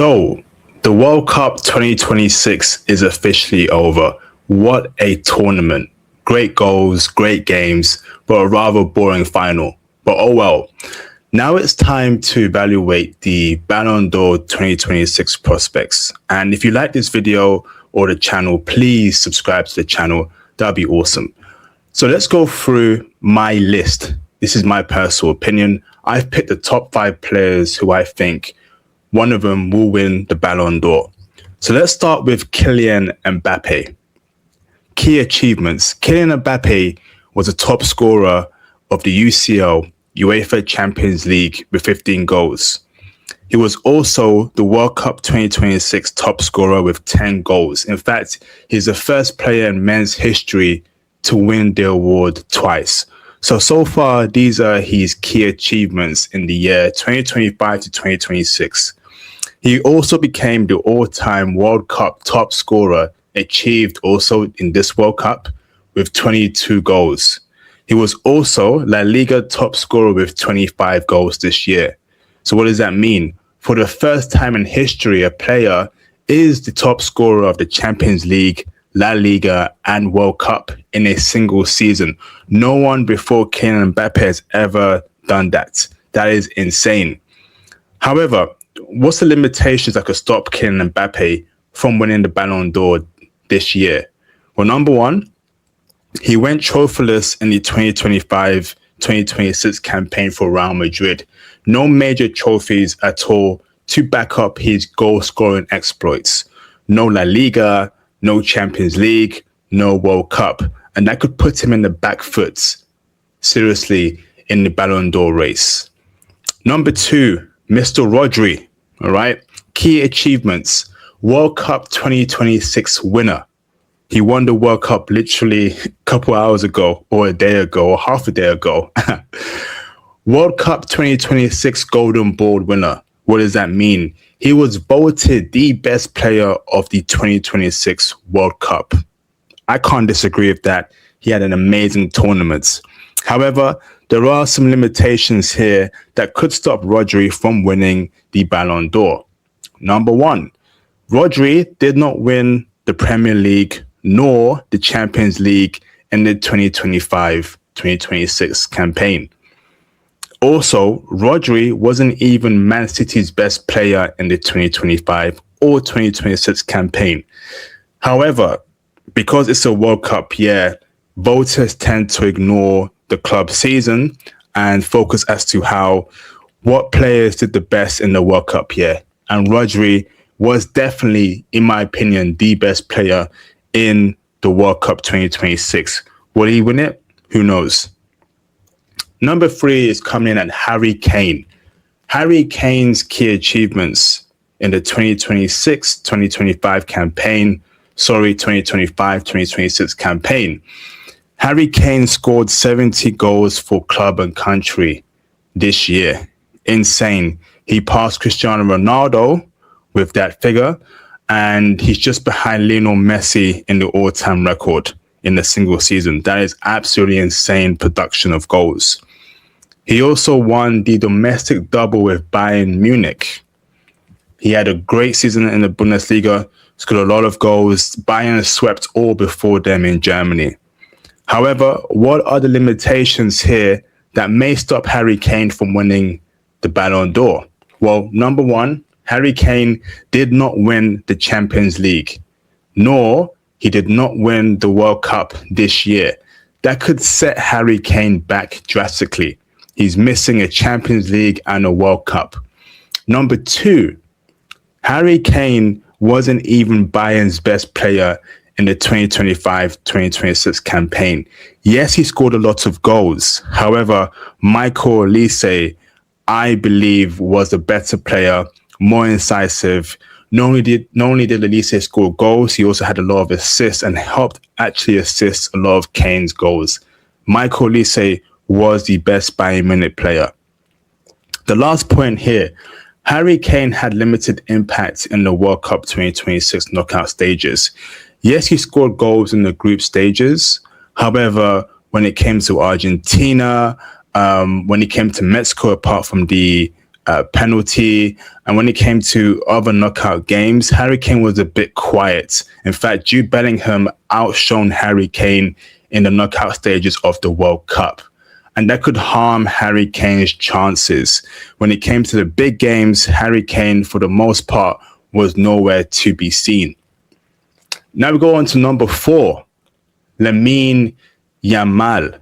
So, the World Cup 2026 is officially over. What a tournament. Great goals, great games, but a rather boring final. But oh well. Now it's time to evaluate the Ballon d'Or 2026 prospects. And if you like this video or the channel, please subscribe to the channel. That'd be awesome. So let's go through my list. This is my personal opinion. I've picked the top 5 players who I think one of them will win the Ballon d'Or. So let's start with Kylian Mbappe. Key achievements. Kylian Mbappe was a top scorer of the UCL, UEFA Champions League, with 15 goals. He was also the World Cup 2026 top scorer with 10 goals. In fact, he's the first player in men's history to win the award twice. So far, these are his key achievements in the year 2025 to 2026. He also became the all-time World Cup top scorer, achieved also in this World Cup with 22 goals. He was also La Liga top scorer with 25 goals this year. So what does that mean? For the first time in history, a player is the top scorer of the Champions League, La Liga, and World Cup in a single season. No one before Kylian Mbappe has ever done that. That is insane. However, what's the limitations that could stop Kylian Mbappe from winning the Ballon d'Or this year? Well, number one, he went trophyless in the 2025-2026 campaign for Real Madrid. No major trophies at all to back up his goal-scoring exploits. No La Liga, no Champions League, no World Cup. And that could put him in the back foot, seriously, in the Ballon d'Or race. Number 2, Mr. Rodri, all right? Key achievements. World Cup 2026 winner. He won the World Cup literally a couple hours ago, or a day ago, or half a day ago. World Cup 2026 Golden Ball winner. What does that mean? He was voted the best player of the 2026 World Cup. I can't disagree with that. He had an amazing tournament. However, there are some limitations here that could stop Rodri from winning the Ballon d'Or. Number 1, Rodri did not win the Premier League nor the Champions League in the 2025-2026 campaign. Also, Rodri wasn't even Man City's best player in the 2025 or 2026 campaign. However, because it's a World Cup year, voters tend to ignore the club season and focus as to what players did the best in the World Cup year. And Rodri was definitely, in my opinion, the best player in the World Cup 2026. Will he win it? Who knows? Number 3 is coming in at Harry Kane. Harry Kane's key achievements in the 2026-2025 campaign, 2025-2026 campaign. Harry Kane scored 70 goals for club and country this year. Insane. He passed Cristiano Ronaldo with that figure, and he's just behind Lionel Messi in the all-time record in a single season. That is absolutely insane production of goals. He also won the domestic double with Bayern Munich. He had a great season in the Bundesliga, scored a lot of goals. Bayern swept all before them in Germany. However, what are the limitations here that may stop Harry Kane from winning the Ballon d'Or? Well, number 1, Harry Kane did not win the Champions League, nor he did not win the World Cup this year. That could set Harry Kane back drastically. He's missing a Champions League and a World Cup. Number 2, Harry Kane wasn't even Bayern's best player in the 2025-2026 campaign. Yes, he scored a lot of goals. However, Michael Olise, I believe, was the better player, more incisive. Not only did Olise score goals, he also had a lot of assists and helped actually assist a lot of Kane's goals. Michael Olise was the best Bayern Munich player. The last point here, Harry Kane had limited impact in the World Cup 2026 knockout stages. Yes, he scored goals in the group stages. However, when it came to Argentina, when it came to Mexico, apart from the penalty. And when it came to other knockout games, Harry Kane was a bit quiet. In fact, Jude Bellingham outshone Harry Kane in the knockout stages of the World Cup. And that could harm Harry Kane's chances. When it came to the big games, Harry Kane, for the most part, was nowhere to be seen. Now we go on to number 4, Lamine Yamal.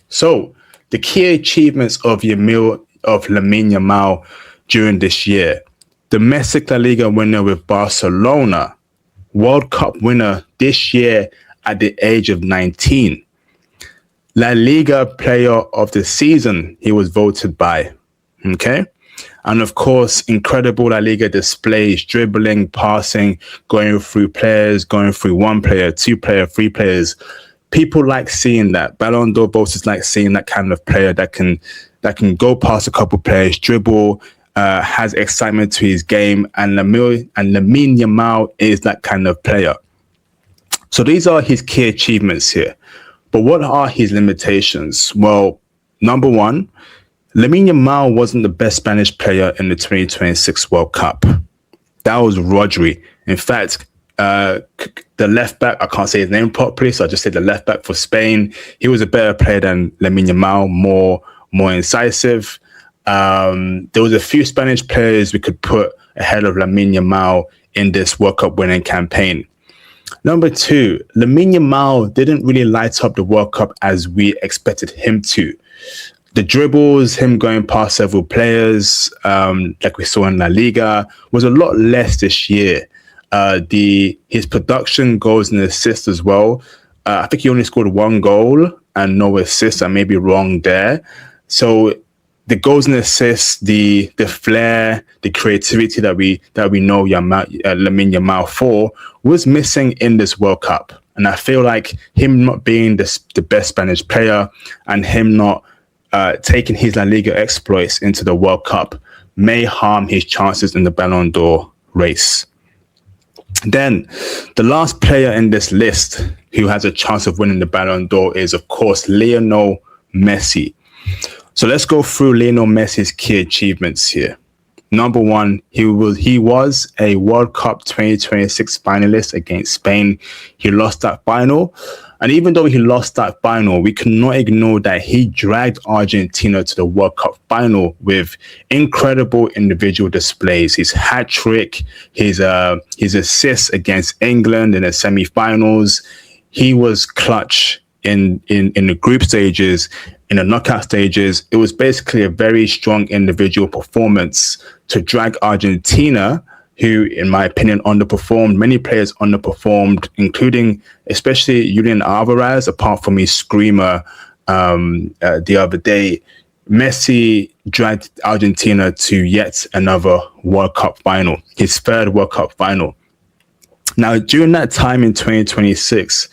So the key achievements of Lamine Yamal during this year: domestic La Liga winner with Barcelona, World Cup winner this year at the age of 19, La Liga player of the season he was voted by. Okay. And of course, incredible La Liga displays, dribbling, passing, going through players, going through one player, two player, three players. People like seeing that. Ballon d'Or voters like seeing that kind of player that can go past a couple players, dribble, has excitement to his game, and Lamine Yamal is that kind of player. So these are his key achievements here. But what are his limitations? Well, number 1, Lamine Yamal wasn't the best Spanish player in the 2026 World Cup. That was Rodri. In fact, the left back, I can't say his name properly, so I just say the left back for Spain. He was a better player than Lamine Yamal, more incisive. There was a few Spanish players we could put ahead of Lamine Yamal in this World Cup winning campaign. Number 2, Lamine Yamal didn't really light up the World Cup as we expected him to. The dribbles, him going past several players, like we saw in La Liga, was a lot less this year. His production, goals and assists as well. I think he only scored 1 goal and no assists. I may be wrong there. So the goals and assists, the flair, the creativity that we know Lamine Yamal for was missing in this World Cup. And I feel like him not being the best Spanish player and him not taking his La Liga exploits into the World Cup may harm his chances in the Ballon d'Or race. Then the last player in this list who has a chance of winning the Ballon d'Or is, of course, Lionel Messi. So let's go through Lionel Messi's key achievements here. Number 1, he was a World Cup 2026 finalist against Spain. He lost that final. And even though he lost that final, we cannot ignore that he dragged Argentina to the World Cup final with incredible individual displays. His hat trick, his assists against England in the semi-finals. He was clutch in the group stages, in the knockout stages. It was basically a very strong individual performance to drag Argentina, who, in my opinion, underperformed. Many players underperformed, including especially Julian Alvarez, apart from his screamer the other day. Messi dragged Argentina to yet another World Cup final, his 3rd World Cup final. Now, during that time in 2026,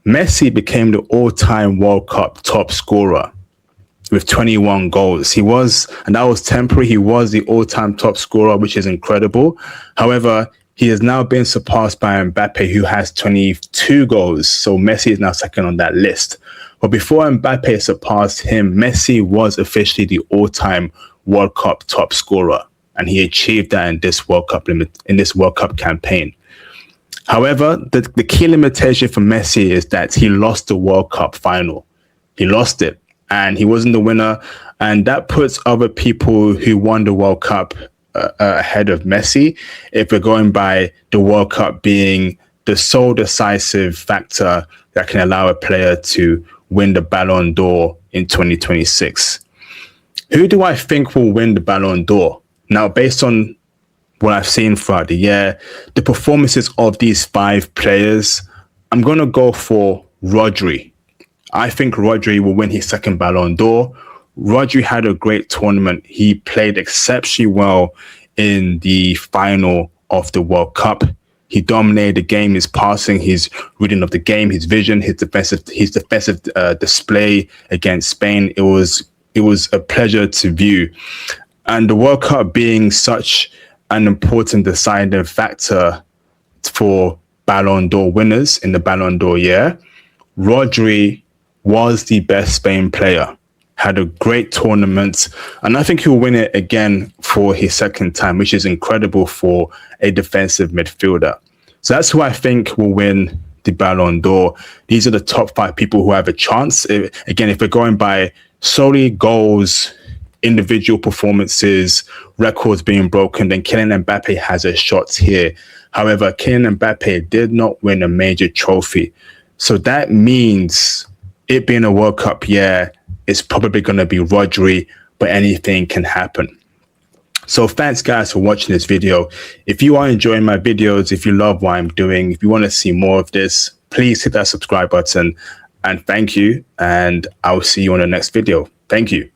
Messi became the all-time World Cup top scorer with 21 goals. He was, and that was temporary, he was the all-time top scorer, which is incredible. However, he has now been surpassed by Mbappe, who has 22 goals. So Messi is now second on that list. But before Mbappe surpassed him, Messi was officially the all-time World Cup top scorer, and he achieved that in this World Cup campaign. However, the key limitation for Messi is that he lost the World Cup final. He lost it, and he wasn't the winner. And that puts other people who won the World Cup ahead of Messi, if we're going by the World Cup being the sole decisive factor that can allow a player to win the Ballon d'Or in 2026. Who do I think will win the Ballon d'Or? Now, based on what I've seen throughout the year, the performances of these 5 players, I'm going to go for Rodri. I think Rodri will win his 2nd Ballon d'Or. Rodri had a great tournament. He played exceptionally well in the final of the World Cup. He dominated the game, his passing, his reading of the game, his vision, his defensive display against Spain. It was a pleasure to view. And the World Cup being such an important deciding factor for Ballon d'Or winners in the Ballon d'Or year, Rodri was the best Spain player, had a great tournament, and I think he'll win it again for his second time, which is incredible for a defensive midfielder. So that's who I think will win the Ballon d'Or. These are the top 5 people who have a chance. Again, if we're going by solely goals, individual performances, records being broken, then Kylian Mbappe has a shot here. However, Kylian Mbappe did not win a major trophy. So that means it being a World Cup year, it's probably going to be Rodri, but anything can happen. So thanks guys for watching this video. If you are enjoying my videos, if you love what I'm doing, if you want to see more of this, please hit that subscribe button, and thank you. And I'll see you on the next video. Thank you.